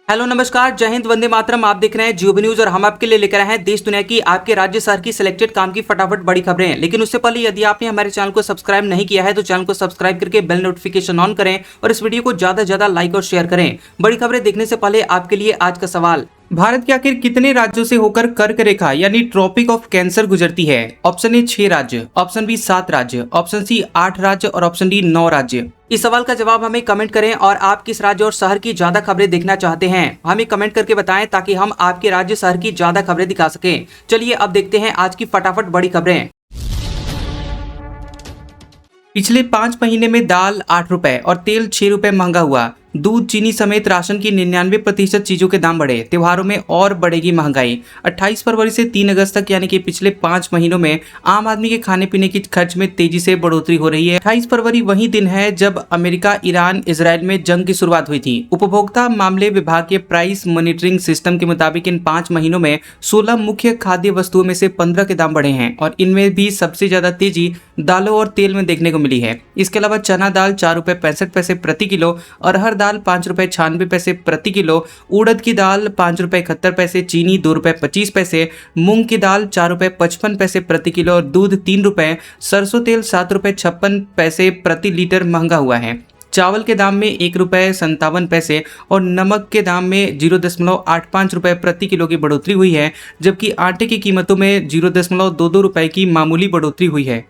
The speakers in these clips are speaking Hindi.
हेलो नमस्कार, जय हिंद, वंदे मातरम। आप देख रहे हैं जियो न्यूज और हम आपके लिए लेकर आए हैं देश दुनिया की, आपके राज्य शहर की सिलेक्टेड काम की फटाफट बड़ी खबरें। लेकिन उससे पहले यदि आपने हमारे चैनल को सब्सक्राइब नहीं किया है तो चैनल को सब्सक्राइब करके बेल नोटिफिकेशन ऑन करें और इस वीडियो को ज्यादा से ज्यादा लाइक और शेयर करें। बड़ी खबरें देखने से पहले आपके लिए आज का सवाल, भारत के आखिर कितने राज्यों से होकर कर्क रेखा यानी ट्रॉपिक ऑफ कैंसर गुजरती है? ऑप्शन ए 6 राज्य, ऑप्शन बी 7 राज्य, ऑप्शन सी 8 राज्य और ऑप्शन डी 9 राज्य। इस सवाल का जवाब हमें कमेंट करें और आप किस राज्य और शहर की ज्यादा खबरें देखना चाहते हैं हमें कमेंट करके बताएं ताकि हम आपके राज्य शहर की ज्यादा खबरें दिखा सकें। चलिए अब देखते हैं आज की फटाफट बड़ी खबरें। पिछले 5 महीने में दाल 8 रुपए और तेल 6 रुपए महंगा हुआ। दूध, चीनी समेत राशन की 99% चीजों के दाम बढ़े। त्योहारों में और बढ़ेगी महंगाई। 28 फरवरी से 3 अगस्त तक यानी कि पिछले 5 महीनों में आम आदमी के खाने पीने की खर्च में तेजी से बढ़ोतरी हो रही है। 28 फरवरी वही दिन है जब अमेरिका ईरान इजराइल में जंग की शुरुआत हुई थी। उपभोक्ता मामले विभाग के प्राइस मॉनिटरिंग सिस्टम के मुताबिक इन 5 महीनों में 16 मुख्य खाद्य वस्तुओं में से 15 के दाम बढ़े हैं और इनमें भी सबसे ज्यादा तेजी दालों और तेल में देखने को मिली है। इसके अलावा चना दाल 4 रुपए 65 पैसे प्रति किलो, अरहर दाल 5 रुपए 96 पैसे प्रति किलो, उड़द की दाल 5 रुपए 71 पैसे, चीनी 2 रुपए 25 पैसे, मूंग की दाल 4 रुपए 55 पैसे प्रति किलो और दूध 3 रुपए, सरसों तेल 7 रुपए 56 पैसे प्रति लीटर महंगा हुआ है। चावल के दाम में 1 रुपए 57 पैसे और नमक के दाम में 0.85 रुपए प्रति किलो की बढ़ोतरी हुई है, जबकि आटे की कीमतों में 0.22 रुपए की मामूली बढ़ोतरी हुई है।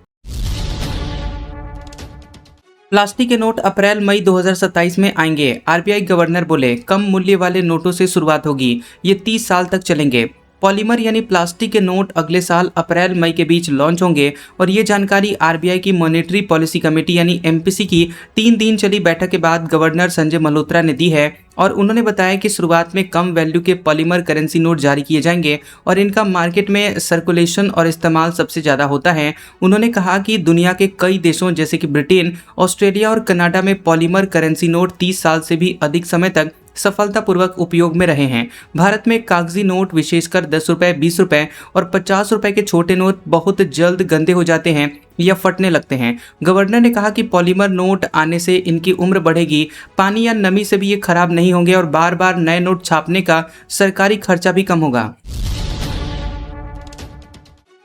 प्लास्टिक के नोट अप्रैल मई 2027 में आएंगे। आरबीआई गवर्नर बोले, कम मूल्य वाले नोटों से शुरुआत होगी, ये 30 साल तक चलेंगे। पॉलीमर यानी प्लास्टिक के नोट अगले साल अप्रैल मई के बीच लॉन्च होंगे और ये जानकारी आरबीआई की मॉनेटरी पॉलिसी कमेटी यानी एमपीसी की 3 दिन चली बैठक के बाद गवर्नर संजय मल्होत्रा ने दी है। और उन्होंने बताया कि शुरुआत में कम वैल्यू के पॉलीमर करेंसी नोट जारी किए जाएंगे और इनका मार्केट में सर्कुलेशन और इस्तेमाल सबसे ज़्यादा होता है। उन्होंने कहा कि दुनिया के कई देशों जैसे कि ब्रिटेन, ऑस्ट्रेलिया और कनाडा में पॉलीमर करेंसी नोट 30 साल से भी अधिक समय तक सफलतापूर्वक उपयोग में रहे हैं। भारत में कागजी नोट विशेषकर 10 रुपए, 20 रुपए और 50 रुपए के छोटे नोट बहुत जल्द गंदे हो जाते हैं या फटने लगते हैं। गवर्नर ने कहा कि पॉलीमर नोट आने से इनकी उम्र बढ़ेगी, पानी या नमी से भी ये खराब नहीं होंगे और बार बार नए नोट छापने का सरकारी खर्चा भी कम होगा।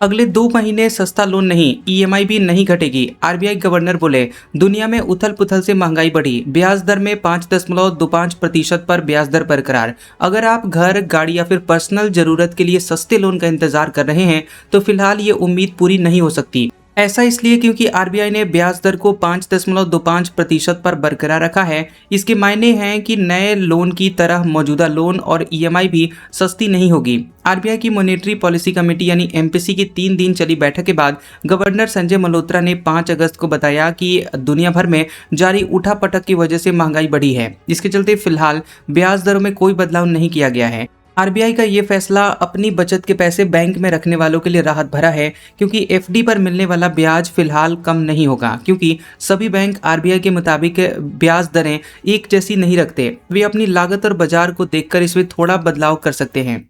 अगले 2 महीने सस्ता लोन नहीं, ईएमआई भी नहीं घटेगी। आरबीआई गवर्नर बोले, दुनिया में उथल पुथल से महंगाई बढ़ी, ब्याज दर में 5.25% पर ब्याज दर बरकरार। अगर आप घर, गाड़ी या फिर पर्सनल जरूरत के लिए सस्ते लोन का इंतजार कर रहे हैं तो फिलहाल ये उम्मीद पूरी नहीं हो सकती। ऐसा इसलिए क्योंकि आरबीआई ने ब्याज दर को 5.25% पर बरकरार रखा है। इसके मायने हैं कि नए लोन की तरह मौजूदा लोन और ईएमआई भी सस्ती नहीं होगी। आरबीआई की मॉनेटरी पॉलिसी कमेटी यानी एमपीसी की 3 दिन चली बैठक के बाद गवर्नर संजय मल्होत्रा ने 5 अगस्त को बताया कि दुनिया भर में जारी उठापटक की वजह से महंगाई बढ़ी है, जिसके चलते फिलहाल ब्याज दरों में कोई बदलाव नहीं किया गया है। आरबीआई का ये फैसला अपनी बचत के पैसे बैंक में रखने वालों के लिए राहत भरा है, क्योंकि एफडी पर मिलने वाला ब्याज फिलहाल कम नहीं होगा, क्योंकि सभी बैंक आरबीआई के मुताबिक ब्याज दरें एक जैसी नहीं रखते। वे अपनी लागत और बाजार को देखकर इसमें थोड़ा बदलाव कर सकते हैं।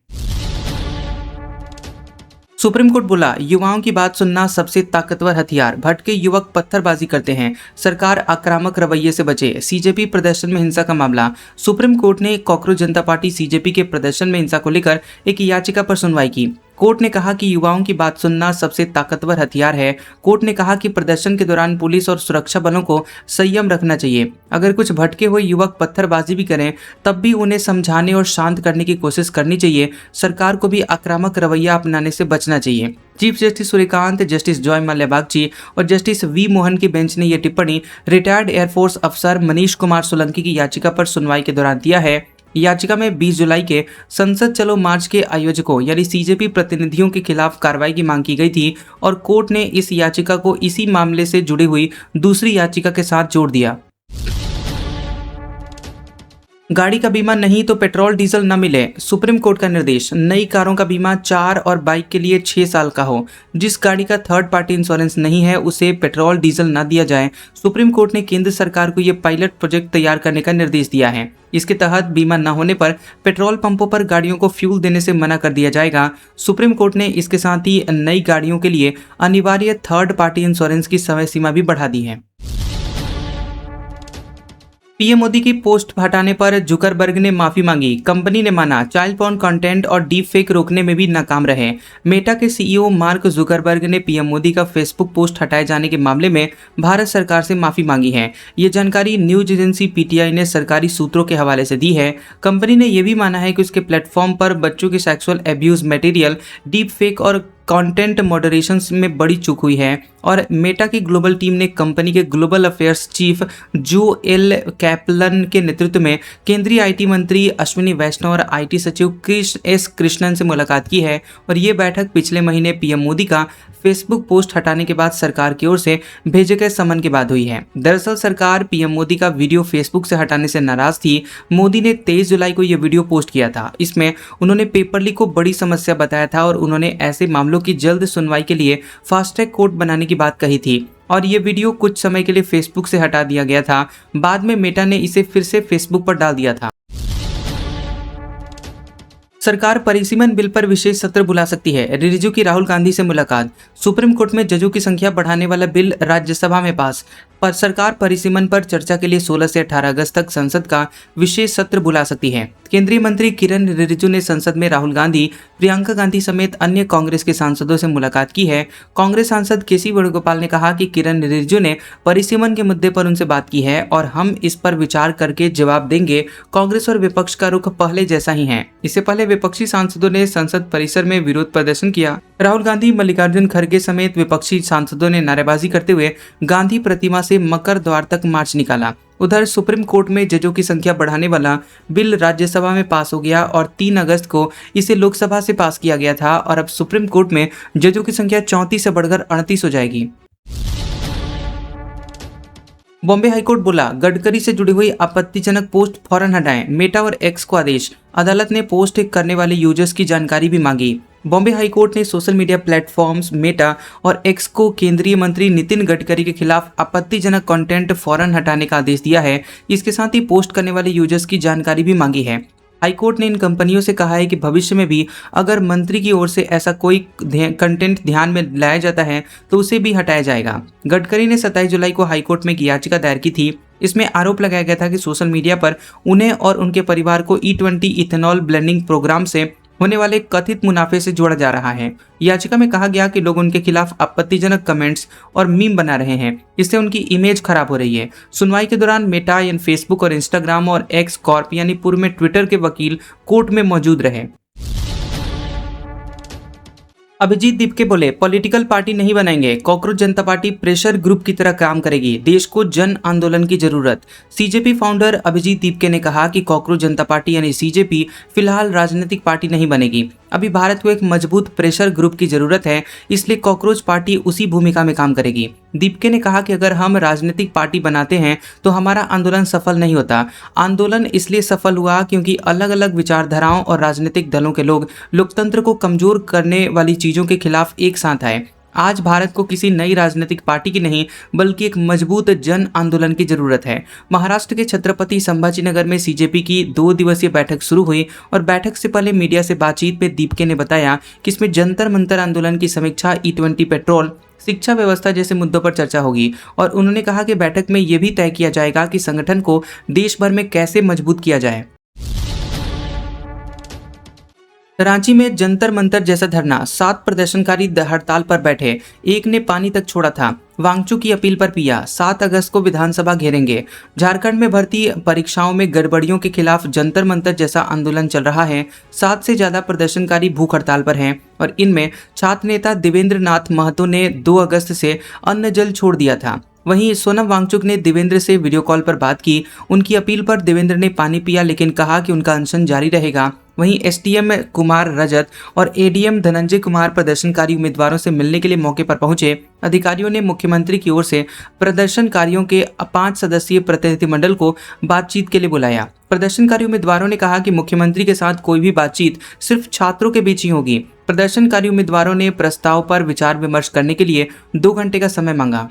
सुप्रीम कोर्ट बोला, युवाओं की बात सुनना सबसे ताकतवर हथियार, भटके युवक पत्थरबाजी करते हैं, सरकार आक्रामक रवैये से बचे। सीजेपी प्रदर्शन में हिंसा का मामला। सुप्रीम कोर्ट ने कॉकरोच जनता पार्टी सीजेपी के प्रदर्शन में हिंसा को लेकर एक याचिका पर सुनवाई की। कोर्ट ने कहा कि युवाओं की बात सुनना सबसे ताकतवर हथियार है। कोर्ट ने कहा कि प्रदर्शन के दौरान पुलिस और सुरक्षा बलों को संयम रखना चाहिए। अगर कुछ भटके हुए युवक पत्थरबाजी भी करें तब भी उन्हें समझाने और शांत करने की कोशिश करनी चाहिए। सरकार को भी आक्रामक रवैया अपनाने से बचना चाहिए। Chief justice Suryakant, justice Joy Mallya Bagchi और जस्टिस वी मोहन की बेंच ने यह टिप्पणी रिटायर्ड एयरफोर्स अफसर मनीष कुमार सोलंकी की याचिका पर सुनवाई के दौरान दिया है। याचिका में 20 जुलाई के संसद चलो मार्च के आयोजकों यानी सीजेपी प्रतिनिधियों के खिलाफ कार्रवाई की मांग की गई थी और कोर्ट ने इस याचिका को इसी मामले से जुड़ी हुई दूसरी याचिका के साथ जोड़ दिया। गाड़ी का बीमा नहीं तो पेट्रोल डीजल न मिले, सुप्रीम कोर्ट का निर्देश। नई कारों का बीमा 4 और बाइक के लिए 6 साल का हो। जिस गाड़ी का थर्ड पार्टी इंश्योरेंस नहीं है उसे पेट्रोल डीजल न दिया जाए। सुप्रीम कोर्ट ने केंद्र सरकार को यह पायलट प्रोजेक्ट तैयार करने का निर्देश दिया है। इसके तहत बीमा न होने पर पेट्रोल पंपों पर गाड़ियों को फ्यूल देने से मना कर दिया जाएगा। सुप्रीम कोर्ट ने इसके साथ ही नई गाड़ियों के लिए अनिवार्य थर्ड पार्टी इंश्योरेंस की समय सीमा भी बढ़ा दी है। पीएम मोदी की पोस्ट हटाने पर जुकरबर्ग ने माफी मांगी। कंपनी ने माना चाइल्ड पॉर्न कंटेंट और डीप फेक रोकने में भी नाकाम रहे। मेटा के सीईओ मार्क जुकरबर्ग ने पीएम मोदी का फेसबुक पोस्ट हटाए जाने के मामले में भारत सरकार से माफी मांगी है। ये जानकारी न्यूज एजेंसी पीटीआई ने सरकारी सूत्रों के हवाले से दी है। कंपनी ने यह भी माना है कि उसके प्लेटफॉर्म पर बच्चों के sexual abuse material, deep fake और कंटेंट मॉडरेशन में बड़ी चूक हुई है। और मेटा की ग्लोबल टीम ने कंपनी के ग्लोबल अफेयर्स चीफ जो एल कैपलन के नेतृत्व में केंद्रीय आईटी मंत्री अश्विनी वैष्णव और आईटी सचिव कृष्णन से मुलाकात की है। और ये बैठक पिछले महीने पीएम मोदी का फेसबुक पोस्ट हटाने के बाद सरकार की ओर से भेजे गए समन के बाद हुई है। दरअसल सरकार पीएम मोदी का वीडियो फेसबुक से हटाने से नाराज थी। मोदी ने 23 जुलाई को यह वीडियो पोस्ट किया था। इसमें उन्होंने पेपर लीक को बड़ी समस्या बताया था और उन्होंने ऐसे मामलों की जल्द सुनवाई के लिए फास्ट ट्रैक कोर्ट बनाने की बात कही थी। और ये वीडियो कुछ समय के लिए फेसबुक से हटा दिया गया था। बाद में मेटा ने इसे फिर से फेसबुक पर डाल दिया था। सरकार परिसीमन बिल पर विशेष सत्र बुला सकती है। रिजिजू की राहुल गांधी से मुलाकात। सुप्रीम कोर्ट में जजों की संख्या बढ़ाने वाला बिल राज्यसभा में पास। पर सरकार परिसीमन पर चर्चा के लिए 16 से 18 अगस्त तक संसद का विशेष सत्र बुला सकती है। केंद्रीय मंत्री किरण रिजिजू ने संसद में राहुल गांधी, प्रियंका गांधी समेत अन्य कांग्रेस के सांसदों से मुलाकात की है। कांग्रेस सांसद केसी वेणुगोपाल ने कहा कि किरण रिजिजू ने परिसीमन के मुद्दे पर उनसे बात की है और हम इस पर विचार करके जवाब देंगे। कांग्रेस और विपक्ष का रुख पहले जैसा ही है। इससे पहले विपक्षी सांसदों ने संसद परिसर में विरोध प्रदर्शन किया। राहुल गांधी, मल्लिकार्जुन खड़गे समेत विपक्षी सांसदों ने नारेबाजी करते हुए गांधी प्रतिमा से मकर द्वार तक मार्च निकाला। उधर सुप्रीम कोर्ट में जजों की संख्या बढ़ाने वाला बिल राज्यसभा में पास हो गया और 3 अगस्त को इसे लोकसभा से पास किया गया था। और अब सुप्रीम कोर्ट में जजों की संख्या 34 से बढ़कर 38 हो जाएगी। बॉम्बे हाईकोर्ट बोला, गडकरी से जुड़ी हुई आपत्तिजनक पोस्ट फौरन हटाएं। मेटा और एक्स को आदेश। अदालत ने पोस्ट करने वाले यूजर्स की जानकारी भी मांगी। बॉम्बे हाईकोर्ट ने सोशल मीडिया प्लेटफॉर्म्स मेटा और एक्स को केंद्रीय मंत्री नितिन गडकरी के खिलाफ आपत्तिजनक कंटेंट फौरन हटाने का आदेश दिया है। इसके साथ ही पोस्ट करने वाले यूजर्स की जानकारी भी मांगी है। हाईकोर्ट ने इन कंपनियों से कहा है कि भविष्य में भी अगर मंत्री की ओर से ऐसा कोई कंटेंट ध्यान में लाया जाता है तो उसे भी हटाया जाएगा। गडकरी ने 27 जुलाई को हाईकोर्ट में एक याचिका दायर की थी। इसमें आरोप लगाया गया था कि सोशल मीडिया पर उन्हें और उनके परिवार को E20 इथेनॉल ब्लेंडिंग प्रोग्राम से होने वाले कथित मुनाफे से जोड़ा जा रहा है। याचिका में कहा गया कि लोग उनके खिलाफ आपत्तिजनक कमेंट्स और मीम बना रहे हैं। इससे उनकी इमेज खराब हो रही है। सुनवाई के दौरान मेटा यानी फेसबुक और इंस्टाग्राम और एक्स कॉर्प यानी पूर्व में ट्विटर के वकील कोर्ट में मौजूद रहे। अभिजीत दीपके बोले, पॉलिटिकल पार्टी नहीं बनाएंगे। कॉकरोच जनता पार्टी प्रेशर ग्रुप की तरह काम करेगी। देश को जन आंदोलन की जरूरत। सीजेपी फाउंडर अभिजीत दीपके ने कहा कि कॉकरोच जनता पार्टी यानी सीजेपी फिलहाल राजनीतिक पार्टी नहीं बनेगी। अभी भारत को एक मजबूत प्रेशर ग्रुप की जरूरत है, इसलिए कॉकरोच पार्टी उसी भूमिका में काम करेगी। दीपके ने कहा कि अगर हम राजनीतिक पार्टी बनाते हैं तो हमारा आंदोलन सफल नहीं होता। आंदोलन इसलिए सफल हुआ क्योंकि अलग अलग विचारधाराओं और राजनीतिक दलों के लोग लोकतंत्र को कमजोर करने वाली चीजों के खिलाफ एक साथ आए। आज भारत को किसी नई राजनीतिक पार्टी की नहीं बल्कि एक मजबूत जन आंदोलन की जरूरत है। महाराष्ट्र के छत्रपति संभाजीनगर में सीजेपी की 2 दिवसीय बैठक शुरू हुई और बैठक से पहले मीडिया से बातचीत में दीपके ने बताया कि इसमें जंतर मंतर आंदोलन की समीक्षा, E20 पेट्रोल, शिक्षा व्यवस्था जैसे मुद्दों पर चर्चा होगी। और उन्होंने कहा कि बैठक में यह भी तय किया जाएगा कि संगठन को देश भर में कैसे मजबूत किया जाए। रांची में जंतर मंतर जैसा धरना, 7 प्रदर्शनकारी हड़ताल पर बैठे, एक ने पानी तक छोड़ा था। वांगचू की अपील पर पिया। 7 अगस्त को विधानसभा घेरेंगे। झारखंड में भर्ती परीक्षाओं में गड़बड़ियों के खिलाफ जंतर मंतर जैसा आंदोलन चल रहा है। 7 से ज्यादा प्रदर्शनकारी भूख हड़ताल पर हैं और इनमें छात्र नेता देवेंद्र नाथ महतो ने 2 अगस्त से अन्न जल छोड़ दिया था। वहीं सोनम वांगचुक ने देवेंद्र से वीडियो कॉल पर बात की। उनकी अपील पर देवेंद्र ने पानी पिया लेकिन कहा कि उनका अनशन जारी रहेगा। वहीं एसडीएम कुमार रजत और एडीएम धनंजय कुमार प्रदर्शनकारी उम्मीदवारों से मिलने के लिए मौके पर पहुंचे। अधिकारियों ने मुख्यमंत्री की ओर से प्रदर्शनकारियों के 5 सदस्यीय प्रतिनिधिमंडल को बातचीत के लिए बुलाया। प्रदर्शनकारी उम्मीदवारों ने कहा कि मुख्यमंत्री के साथ कोई भी बातचीत सिर्फ छात्रों के बीच ही होगी। प्रदर्शनकारी उम्मीदवारों ने प्रस्ताव पर विचार विमर्श करने के लिए 2 घंटे का समय मांगा।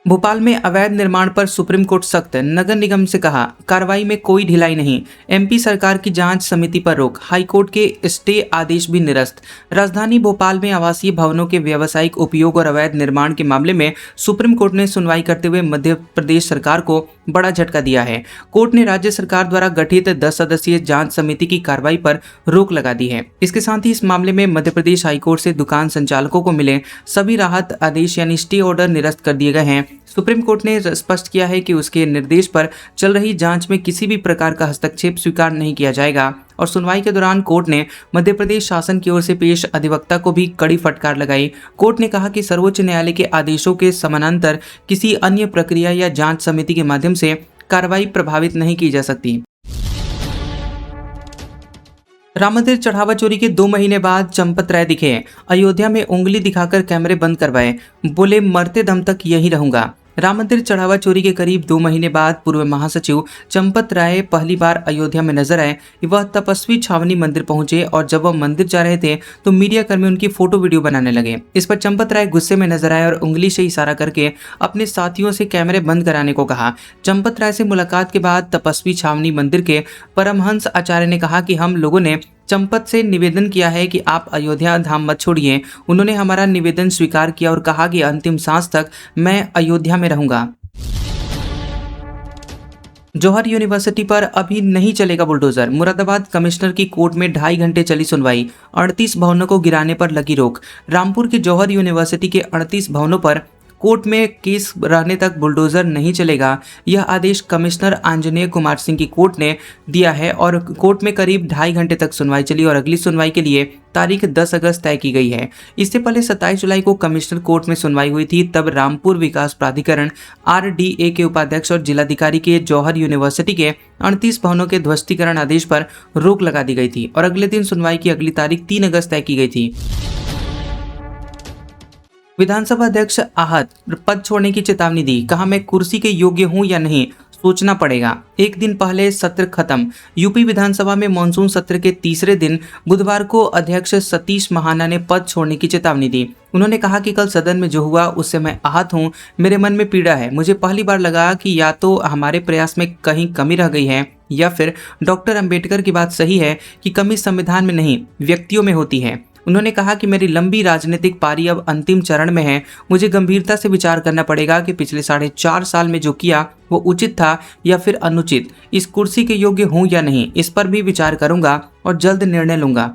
भोपाल में अवैध निर्माण पर सुप्रीम कोर्ट सख्त, नगर निगम से कहा कार्रवाई में कोई ढिलाई नहीं। एमपी सरकार की जांच समिति पर रोक, हाईकोर्ट के स्टे आदेश भी निरस्त। राजधानी भोपाल में आवासीय भवनों के व्यावसायिक उपयोग और अवैध निर्माण के मामले में सुप्रीम कोर्ट ने सुनवाई करते हुए मध्य प्रदेश सरकार को बड़ा झटका दिया है। कोर्ट ने राज्य सरकार द्वारा गठित 10 सदस्यीय जांच समिति की कार्रवाई पर रोक लगा दी है। इसके साथ ही इस मामले में मध्य प्रदेश हाईकोर्ट से दुकान संचालकों को मिले सभी राहत आदेश यानी स्टे ऑर्डर निरस्त कर दिए गए हैं। सुप्रीम कोर्ट ने स्पष्ट किया है कि उसके निर्देश पर चल रही जांच में किसी भी प्रकार का हस्तक्षेप स्वीकार नहीं किया जाएगा। और सुनवाई के दौरान कोर्ट ने मध्य प्रदेश शासन की ओर से पेश अधिवक्ता को भी कड़ी फटकार लगाई। कोर्ट ने कहा कि सर्वोच्च न्यायालय के आदेशों के समानांतर किसी अन्य प्रक्रिया या जांच समिति के माध्यम से कार्रवाई प्रभावित नहीं की जा सकती। राम मंदिर चढ़ावा चोरी के 2 महीने बाद चंपत राय दिखे, अयोध्या में उंगली दिखाकर कैमरे बंद करवाए, बोले मरते दम तक यही रहूंगा। राम मंदिर चढ़ावा चोरी के करीब 2 महीने बाद पूर्व महासचिव चंपत राय पहली बार अयोध्या में नजर आए। वह तपस्वी छावनी मंदिर पहुंचे और जब वह मंदिर जा रहे थे तो मीडिया कर्मी उनकी फोटो वीडियो बनाने लगे। इस पर चंपत राय गुस्से में नजर आए और उंगली से इशारा करके अपने साथियों से कैमरे बंद कराने को कहा। चंपत राय से मुलाकात के बाद तपस्वी छावनी मंदिर के परमहंस आचार्य ने कहा कि हम लोगों ने चंपत से निवेदन किया है कि आप अयोध्या धाम मत छोड़िए। उन्होंने हमारा निवेदन स्वीकार किया और कहा कि अंतिम सांस तक मैं अयोध्या में रहूंगा। जौहर यूनिवर्सिटी पर अभी नहीं चलेगा बुलडोजर, मुरादाबाद कमिश्नर की कोर्ट में 2.5 घंटे चली सुनवाई, 38 भवनों को गिराने पर लगी रोक। रामपुर के जौहर यूनिवर्सिटी के 38 भवनों पर कोर्ट में केस रहने तक बुलडोजर नहीं चलेगा। यह आदेश कमिश्नर आंजनेय कुमार सिंह की कोर्ट ने दिया है और कोर्ट में करीब 2.5 घंटे तक सुनवाई चली और अगली सुनवाई के लिए तारीख 10 अगस्त तय की गई है। इससे पहले 27 जुलाई को कमिश्नर कोर्ट में सुनवाई हुई थी। तब रामपुर विकास प्राधिकरण RDA के उपाध्यक्ष और जिलाधिकारी के जौहर यूनिवर्सिटी के 38 भवनों के ध्वस्तीकरण आदेश पर रोक लगा दी गई थी और अगले दिन सुनवाई की अगली तारीख 3 अगस्त तय की गई थी। विधानसभा अध्यक्ष आहत, पद छोड़ने की चेतावनी दी, कहा मैं कुर्सी के योग्य हूं या नहीं सोचना पड़ेगा। एक दिन पहले सत्र खत्म। यूपी विधानसभा में मानसून सत्र के तीसरे दिन बुधवार को अध्यक्ष सतीश महाना ने पद छोड़ने की चेतावनी दी। उन्होंने कहा कि कल सदन में जो हुआ उससे मैं आहत हूं, मेरे मन में पीड़ा है। मुझे पहली बार लगा कि या तो हमारे प्रयास में कहीं कमी रह गई है या फिर डॉक्टर अंबेडकर की बात सही है कि कमी संविधान में नहीं व्यक्तियों में होती है। उन्होंने कहा कि मेरी लंबी राजनीतिक पारी अब अंतिम चरण में है। मुझे गंभीरता से विचार करना पड़ेगा कि पिछले 4.5 साल में जो किया वो उचित था या फिर अनुचित, इस कुर्सी के योग्य हूं या नहीं, इस पर भी विचार करूंगा और जल्द निर्णय लूंगा।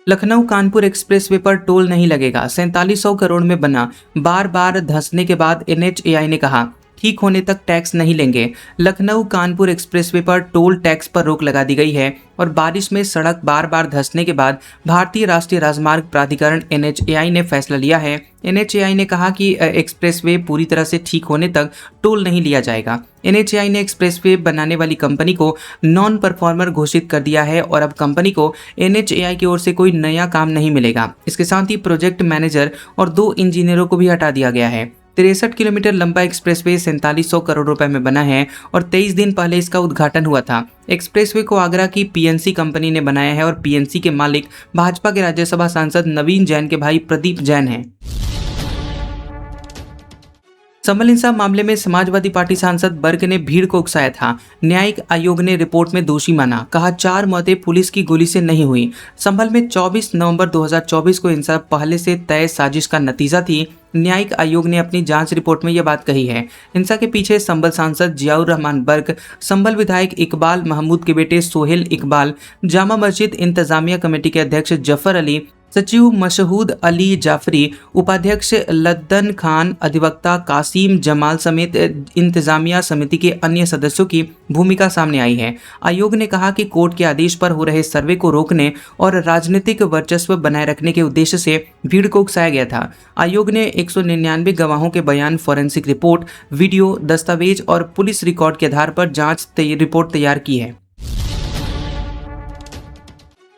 लखनऊ कानपुर एक्सप्रेसवे पर टोल नहीं लगेगा, 4700 करोड़ में बना। बार बार धंसने के बाद NHAI ने कहा ठीक होने तक टैक्स नहीं लेंगे। लखनऊ कानपुर एक्सप्रेसवे पर टोल टैक्स पर रोक लगा दी गई है और बारिश में सड़क बार बार धंसने के बाद भारतीय राष्ट्रीय राजमार्ग प्राधिकरण NHAI ने फैसला लिया है। NHAI ने कहा कि एक्सप्रेसवे पूरी तरह से ठीक होने तक टोल नहीं लिया जाएगा। NHAI ने एक्सप्रेसवे बनाने वाली कंपनी को नॉन परफॉर्मर घोषित कर दिया है और अब कंपनी को NHAI की ओर से कोई नया काम नहीं मिलेगा। इसके साथ ही प्रोजेक्ट मैनेजर और 2 इंजीनियरों को भी हटा दिया गया है। 63 किलोमीटर लंबा एक्सप्रेसवे 4700 करोड़ रुपए में बना है और 23 दिन पहले इसका उद्घाटन हुआ था। एक्सप्रेसवे को आगरा की PNC कंपनी ने बनाया है और PNC के मालिक भाजपा के राज्यसभा सांसद नवीन जैन के भाई प्रदीप जैन हैं। संभल हिंसा मामले में समाजवादी पार्टी सांसद बर्ग ने भीड़ को उकसाया था। न्यायिक आयोग ने रिपोर्ट में दोषी माना, कहा 4 मौतें पुलिस की गोली से नहीं हुई। संभल में 24 नवंबर 2024 को हिंसा पहले से तय साजिश का नतीजा थी। न्यायिक आयोग ने अपनी जांच रिपोर्ट में यह बात कही है। हिंसा के पीछे संभल सांसद जियाउर रहमान बर्ग, संभल विधायक इकबाल महमूद के बेटे सोहेल इकबाल, जामा मस्जिद इंतजामिया कमेटी के अध्यक्ष जफर अली, सचिव मशहूद अली जाफरी, उपाध्यक्ष लद्दन खान, अधिवक्ता कासिम जमाल समेत इंतजामिया समिति के अन्य सदस्यों की भूमिका सामने आई है। आयोग ने कहा कि कोर्ट के आदेश पर हो रहे सर्वे को रोकने और राजनीतिक वर्चस्व बनाए रखने के उद्देश्य से भीड़ को उकसाया गया था। आयोग ने 199 गवाहों के बयान, फॉरेंसिक रिपोर्ट, वीडियो, दस्तावेज और पुलिस रिकॉर्ड के आधार पर जांच रिपोर्ट तैयार की है।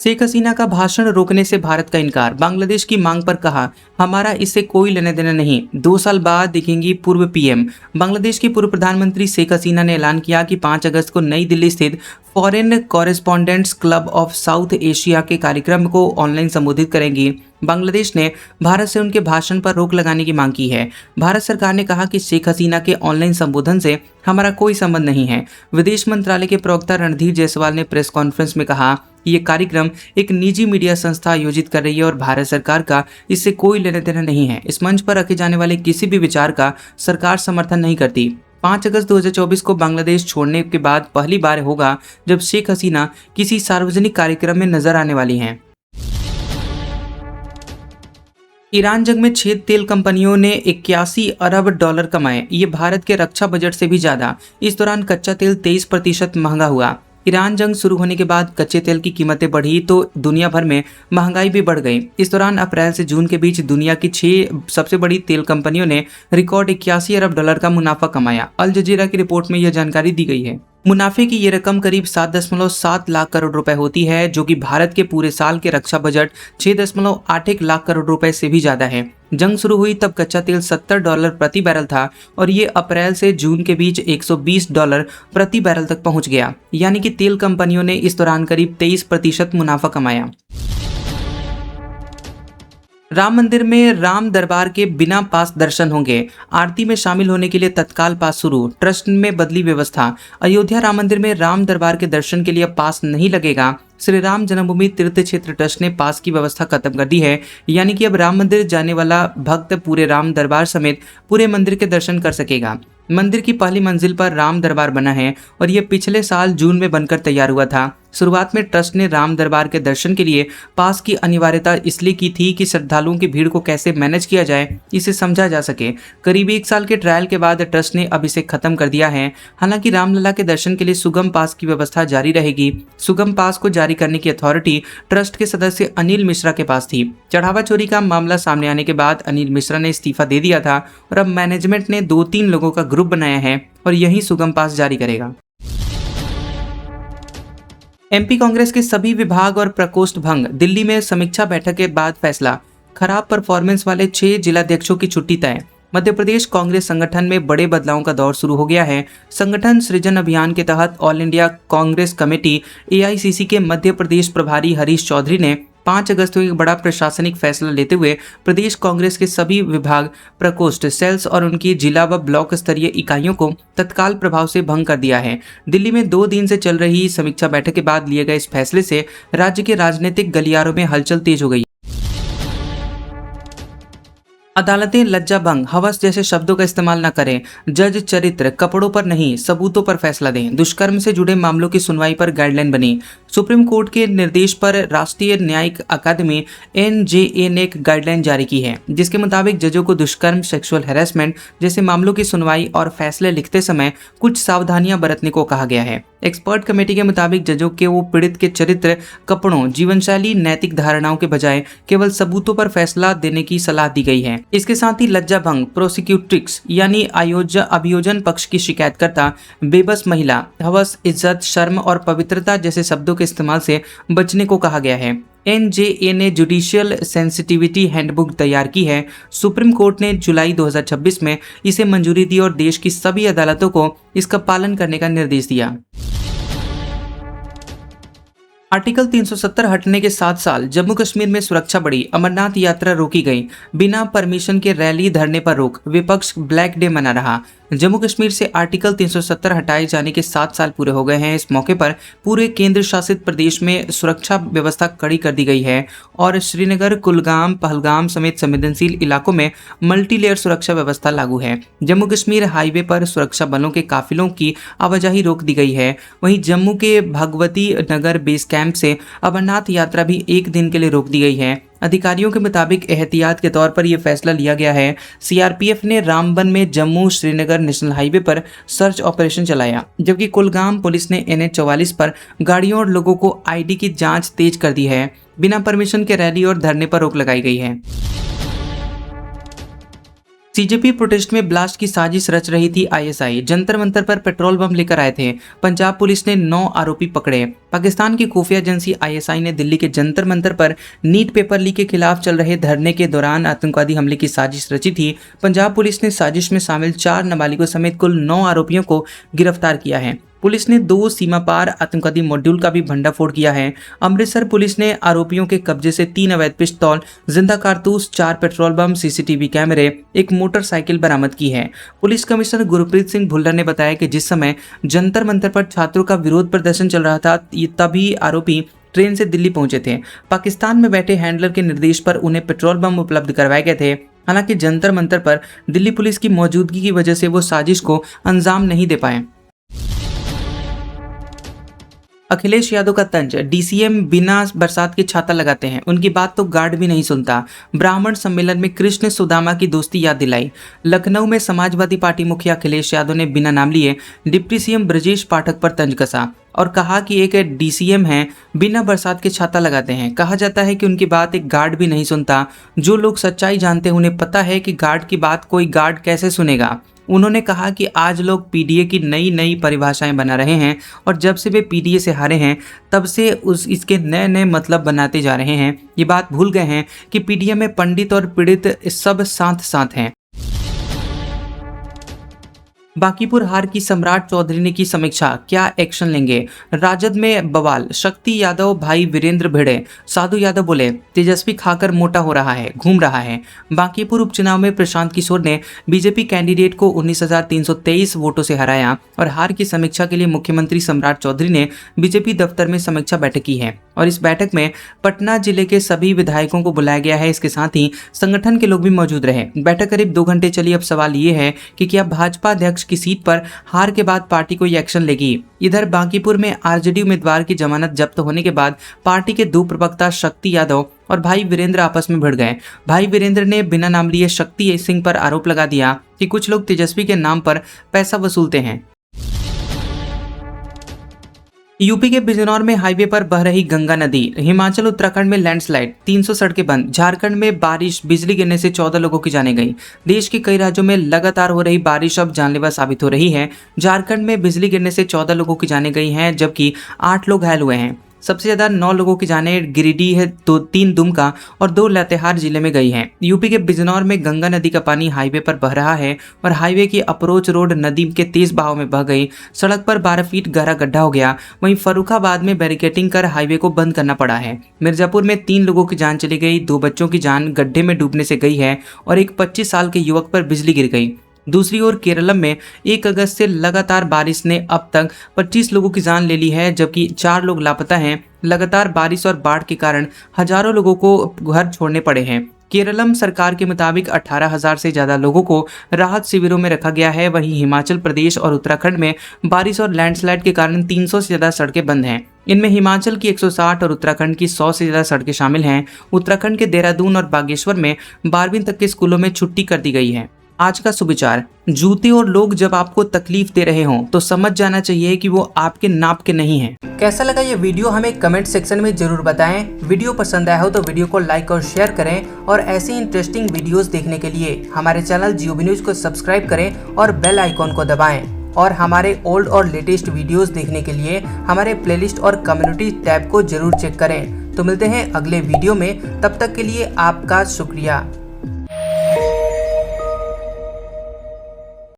शेख हसीना का भाषण रोकने से भारत का इनकार, बांग्लादेश की मांग पर कहा हमारा इससे कोई लेना देना नहीं, 2 साल बाद दिखेंगी पूर्व पीएम। बांग्लादेश की पूर्व प्रधानमंत्री शेख हसीना ने ऐलान किया कि 5 अगस्त को नई दिल्ली स्थित foreign correspondents club of south Asia के कार्यक्रम को ऑनलाइन संबोधित करेंगी। बांग्लादेश ने भारत से उनके भाषण पर रोक लगाने की मांग की है। भारत सरकार ने कहा कि शेख हसीना के ऑनलाइन संबोधन से हमारा कोई संबंध नहीं है। विदेश मंत्रालय के प्रवक्ता रणधीर जायसवाल ने प्रेस कॉन्फ्रेंस में कहा कि ये कार्यक्रम एक निजी मीडिया संस्था आयोजित कर रही है और भारत सरकार का इससे कोई लेना देना नहीं है। इस मंच पर रखे जाने वाले किसी भी विचार का सरकार समर्थन नहीं करती। 5 अगस्त 2024 को बांग्लादेश छोड़ने के बाद पहली बार होगा जब शेख हसीना किसी सार्वजनिक कार्यक्रम में नजर आने वाली हैं। ईरान जंग में 6 तेल कंपनियों ने 81 अरब डॉलर कमाए, ये भारत के रक्षा बजट से भी ज्यादा। इस दौरान कच्चा तेल 23% महंगा हुआ। ईरान जंग शुरू होने के बाद कच्चे तेल की कीमतें बढ़ी तो दुनिया भर में महंगाई भी बढ़ गई। इस दौरान अप्रैल से जून के बीच दुनिया की 6 सबसे बड़ी तेल कंपनियों ने रिकॉर्ड 81 अरब डॉलर का मुनाफा कमाया। अल जजीरा की रिपोर्ट में यह जानकारी दी गई है। मुनाफे की ये रकम करीब 7.7 लाख करोड़ रुपए होती है, जो कि भारत के पूरे साल के रक्षा बजट 6.81 लाख करोड़ रुपए से भी ज्यादा है। जंग शुरू हुई तब कच्चा तेल $70 प्रति बैरल था और ये अप्रैल से जून के बीच $120 प्रति बैरल तक पहुंच गया। यानी कि तेल कंपनियों ने इस दौरान करीब 23% मुनाफा कमाया। राम मंदिर में राम दरबार के बिना पास दर्शन होंगे, आरती में शामिल होने के लिए तत्काल पास शुरू, ट्रस्ट में बदली व्यवस्था। अयोध्या राम मंदिर में राम दरबार के दर्शन के लिए पास नहीं लगेगा। श्री राम जन्मभूमि तीर्थ क्षेत्र ट्रस्ट ने पास की व्यवस्था खत्म कर दी है। यानी कि अब राम मंदिर जाने वाला भक्त पूरे राम दरबार समेत पूरे मंदिर के दर्शन कर सकेगा। मंदिर की पहली मंजिल पर राम दरबार बना है और यह पिछले साल जून में बनकर तैयार हुआ था। शुरुआत में ट्रस्ट ने राम दरबार के दर्शन के लिए पास की अनिवार्यता इसलिए की थी कि श्रद्धालुओं की भीड़ को कैसे मैनेज किया जाए, इसे समझा जा सके। करीब 1 साल के ट्रायल के बाद ट्रस्ट ने अब इसे खत्म कर दिया है। हालांकि रामलला के दर्शन के लिए सुगम पास की व्यवस्था जारी रहेगी। सुगम पास को जारी करने की अथॉरिटी ट्रस्ट के सदस्य अनिल मिश्रा के पास थी। चढ़ावा चोरी का मामला सामने आने के बाद अनिल मिश्रा ने इस्तीफा दे दिया था और अब मैनेजमेंट ने 2-3 लोगों का ग्रुप बनाया है और यही सुगम पास जारी करेगा। एमपी कांग्रेस के सभी विभाग और प्रकोष्ठ भंग, दिल्ली में समीक्षा बैठक के बाद फैसला। खराब परफॉर्मेंस वाले 6 जिलाध्यक्षों की छुट्टी तय। मध्य प्रदेश कांग्रेस संगठन में बड़े बदलावों का दौर शुरू हो गया है। संगठन सृजन अभियान के तहत all India Congress committee AICC के मध्य प्रदेश प्रभारी हरीश चौधरी ने 5 अगस्त को एक बड़ा प्रशासनिक फैसला लेते हुए प्रदेश कांग्रेस के सभी विभाग, प्रकोष्ठ, सेल्स और उनकी जिला व ब्लॉक स्तरीय इकाइयों को तत्काल प्रभाव से भंग कर दिया है। दिल्ली में 2 दिन से चल रही समीक्षा बैठक के बाद लिए गए इस फैसले से राज्य के राजनीतिक गलियारों में हलचल तेज हो गई। अदालतें लज्जा भंग, हवस जैसे शब्दों का इस्तेमाल न करें। जज चरित्र, कपड़ों पर नहीं सबूतों पर फैसला दें। दुष्कर्म से जुड़े मामलों की सुनवाई पर गाइडलाइन बनी। सुप्रीम कोर्ट के निर्देश पर राष्ट्रीय न्यायिक अकादमी एनजेए ने एक गाइडलाइन जारी की है, जिसके मुताबिक जजों को दुष्कर्म, सेक्सुअल हैरेसमेंट जैसे मामलों की सुनवाई और फैसले लिखते समय कुछ सावधानियां बरतने को कहा गया है। एक्सपर्ट कमेटी के मुताबिक जजों के वो पीड़ित के चरित्र, कपड़ों, जीवन शैली, नैतिक धारणाओं के बजाय केवल सबूतों पर फैसला देने की सलाह दी गई है। इसके साथ ही लज्जा भंग, प्रोसिक्यूट्रिक्स यानी अभियोजन पक्ष की शिकायतकर्ता, बेबस महिला, हवस, इज्जत, शर्म और पवित्रता जैसे शब्दों के इस्तेमाल से बचने को कहा गया है। एनजेए ने जुडिशियल सेंसिटिविटी हैंडबुक तैयार की है। सुप्रीम कोर्ट ने जुलाई 2026 में इसे मंजूरी दी और देश की सभी अदालतों को इसका पालन करने का निर्देश दिया। आर्टिकल 370 हटने के 7 साल, जम्मू कश्मीर में सुरक्षा बढ़ी, अमरनाथ यात्रा रोकी गई, बिना परमिशन के रैली धरने पर रोक, विपक्ष ब्लैक डे मना रहा। जम्मू कश्मीर से आर्टिकल 370 हटाए जाने के 7 साल पूरे हो गए हैं। इस मौके पर पूरे केंद्र शासित प्रदेश में सुरक्षा व्यवस्था कड़ी कर दी गई है और श्रीनगर, कुलगाम, पहलगाम समेत संवेदनशील इलाकों में मल्टीलेयर सुरक्षा व्यवस्था लागू है। जम्मू कश्मीर हाईवे पर सुरक्षा बलों के काफिलों की आवाजाही रोक दी गई है। वहीं जम्मू के भगवती नगर बेस कैंप से अमरनाथ यात्रा भी 1 दिन के लिए रोक दी गई है। अधिकारियों के मुताबिक एहतियात के तौर पर यह फैसला लिया गया है। सीआरपीएफ ने रामबन में जम्मू श्रीनगर नेशनल हाईवे पर सर्च ऑपरेशन चलाया, जबकि कुलगाम पुलिस ने NH 44 पर गाड़ियों और लोगों को आईडी की जांच तेज कर दी है। बिना परमिशन के रैली और धरने पर रोक लगाई गई है। सीजेपी प्रोटेस्ट में ब्लास्ट की साजिश रच रही थी आईएसआई। जंतर मंतर पर पेट्रोल बम लेकर आए थे। पंजाब पुलिस ने 9 आरोपी पकड़े। पाकिस्तान की खुफिया एजेंसी आईएसआई ने दिल्ली के जंतर मंतर पर नीट पेपर लीक के खिलाफ चल रहे धरने के दौरान आतंकवादी हमले की साजिश रची थी। पंजाब पुलिस ने साजिश में शामिल 4 नाबालिगों समेत कुल 9 आरोपियों को गिरफ्तार किया है। पुलिस ने 2 सीमा पार आतंकवादी मॉड्यूल का भी भंडाफोड़ किया है। अमृतसर पुलिस ने आरोपियों के कब्जे से 3 अवैध पिस्तौल, जिंदा कारतूस, 4 पेट्रोल बम, सीसीटीवी कैमरे, एक मोटरसाइकिल बरामद की है। पुलिस कमिश्नर गुरप्रीत सिंह भुल्लर ने बताया कि जिस समय जंतर मंतर पर छात्रों का विरोध प्रदर्शन चल रहा था, तभी आरोपी ट्रेन से दिल्ली पहुंचे थे। पाकिस्तान में बैठे हैंडलर के निर्देश पर उन्हें पेट्रोल बम उपलब्ध करवाए गए थे। हालांकि जंतर मंतर पर दिल्ली पुलिस की मौजूदगी की वजह से वो साजिश को अंजाम नहीं दे पाए। अखिलेश यादव का तंज, डीसीएम बिना बरसात के छाता लगाते हैं, उनकी बात तो गार्ड भी नहीं सुनता। ब्राह्मण सम्मेलन में कृष्ण सुदामा की दोस्ती याद दिलाई। लखनऊ में समाजवादी पार्टी मुखिया अखिलेश यादव ने बिना नाम लिए डिप्टी सीएम ब्रजेश पाठक पर तंज कसा और कहा कि एक डीसीएम हैं, बिना बरसात के छाता लगाते हैं। कहा जाता है कि उनकी बात एक गार्ड भी नहीं सुनता। जो लोग सच्चाई जानते हैं उन्हें पता है कि गार्ड की बात कोई गार्ड कैसे सुनेगा। उन्होंने कहा कि आज लोग पीडीए की नई नई परिभाषाएं बना रहे हैं और जब से वे पीडीए से हारे हैं तब से इसके नए नए मतलब बनाते जा रहे हैं। ये बात भूल गए हैं कि पीडीए में पंडित और पीड़ित सब साथ साथ हैं। बांकीपुर हार की सम्राट चौधरी ने की समीक्षा, क्या एक्शन लेंगे? राजद में बवाल, शक्ति यादव भाई वीरेंद्र भिड़े। साधु यादव बोले, तेजस्वी खाकर मोटा हो रहा है, घूम रहा है। बांकीपुर उपचुनाव में प्रशांत किशोर ने बीजेपी कैंडिडेट को 19,323 वोटों से हराया और हार की समीक्षा के लिए मुख्यमंत्री सम्राट चौधरी ने बीजेपी दफ्तर में समीक्षा बैठक की है और इस बैठक में पटना जिले के सभी विधायकों को बुलाया गया है। इसके साथ ही संगठन के लोग भी मौजूद रहे। बैठक करीब 2 घंटे चली। अब सवाल ये है कि क्या भाजपा अध्यक्ष की सीट पर हार के बाद पार्टी कोई एक्शन लेगी? इधर बांकीपुर में आरजेडी उम्मीदवार की जमानत जब्त होने के बाद पार्टी के 2 प्रवक्ता शक्ति यादव और भाई वीरेंद्र आपस में भिड़ गए। भाई वीरेंद्र ने बिना नाम लिए शक्ति सिंह पर आरोप लगा दिया कि कुछ लोग तेजस्वी के नाम पर पैसा वसूलते हैं। यूपी के बिजनौर में हाईवे पर बह रही गंगा नदी। हिमाचल उत्तराखंड में लैंडस्लाइड, 300 सड़कें बंद। झारखंड में बारिश, बिजली गिरने से 14 लोगों की जानें गई। देश के कई राज्यों में लगातार हो रही बारिश अब जानलेवा साबित हो रही है। झारखंड में बिजली गिरने से 14 लोगों की जानें गई हैं, जबकि 8 लोग घायल हुए हैं। सबसे ज्यादा 9 लोगों की जानें गिरिडीह, 3 दुमका और 2 लातेहार जिले में गई हैं। यूपी के बिजनौर में गंगा नदी का पानी हाईवे पर बह रहा है और हाईवे की अप्रोच रोड नदी के तेज बहाव में बह गई। सड़क पर 12 फीट गहरा गड्ढा हो गया। वहीं फर्रुखाबाद में बैरिकेटिंग कर हाईवे को बंद करना पड़ा है। मिर्जापुर में 3 लोगों की जान चली गई। 2 बच्चों की जान गड्ढे में डूबने से गई है और एक 25 साल के युवक पर बिजली गिर गई। दूसरी ओर केरलम में 1 अगस्त से लगातार बारिश ने अब तक 25 लोगों की जान ले ली है, जबकि 4 लोग लापता हैं। लगातार बारिश और बाढ़ के कारण हजारों लोगों को घर छोड़ने पड़े हैं। केरलम सरकार के मुताबिक 18,000 से ज्यादा लोगों को राहत शिविरों में रखा गया है। वहीं हिमाचल प्रदेश और उत्तराखंड में बारिश और लैंडस्लाइड के कारण 300 से ज्यादा सड़कें बंद हैं। इनमें हिमाचल की 160 और उत्तराखंड की 100 से ज्यादा सड़कें शामिल हैं। उत्तराखंड के देहरादून और बागेश्वर में 12वीं तक के स्कूलों में छुट्टी कर दी गई है। आज का सुविचार, जूते और लोग जब आपको तकलीफ दे रहे हों तो समझ जाना चाहिए कि वो आपके नाप के नहीं हैं। कैसा लगा ये वीडियो हमें कमेंट सेक्शन में जरूर बताएं। वीडियो पसंद आया हो तो वीडियो को लाइक और शेयर करें और ऐसी इंटरेस्टिंग वीडियोस देखने के लिए हमारे चैनल जियोबी न्यूज को सब्सक्राइब करें और बेल आइकॉन को दबाएं। और हमारे ओल्ड और लेटेस्ट वीडियोस देखने के लिए हमारे प्लेलिस्ट और कम्युनिटी टैब को जरूर चेक करें। तो मिलते हैं अगले वीडियो में, तब तक के लिए आपका शुक्रिया।